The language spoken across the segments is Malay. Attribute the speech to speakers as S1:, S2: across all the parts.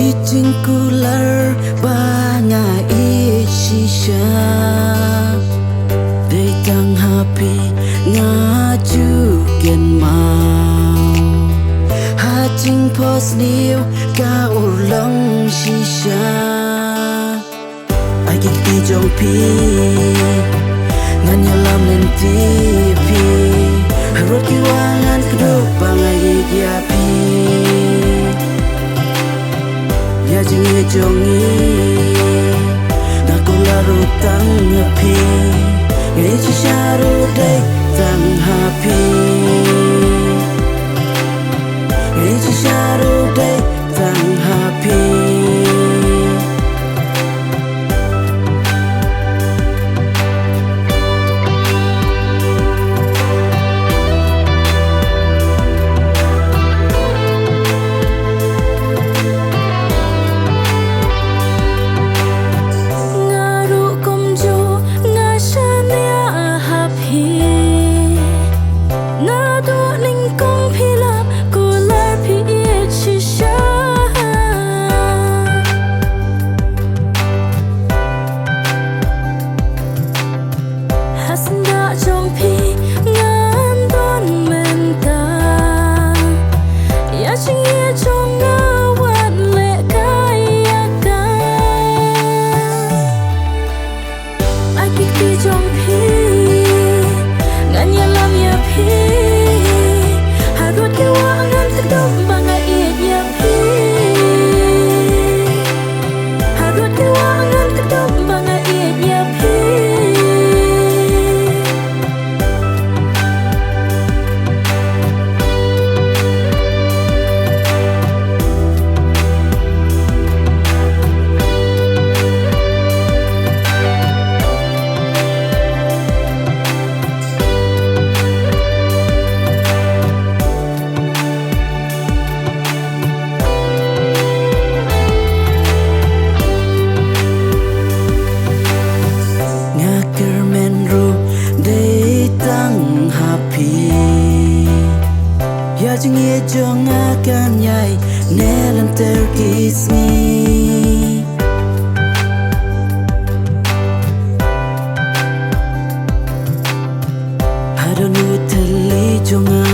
S1: Tingkular banga isisha Datang hapi ngaju gen mau Hating pos liu ka ulang shisha Agik di jong pi Nganya lam len tipi Harut kiwangan keduk bangai giapi Ya jengi jongi Naku laru tang ngepi Ngai cisharu day tang hapi Ngai cisharu day tang hapi Ya jengi jong akan yai Nelan terkismi Hadonu teli jonga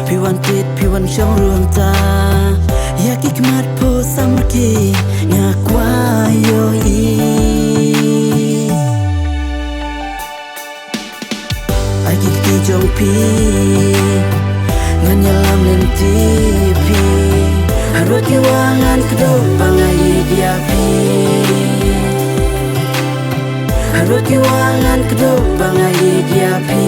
S1: Piwan tit piwan syong ruang ta Ya kikmat po samrki Ngakwayo i Agik di jong pi Nganya lam len tipi Harut kiwangan keduk bangai giapi Harut kiwangan keduk bangai giapi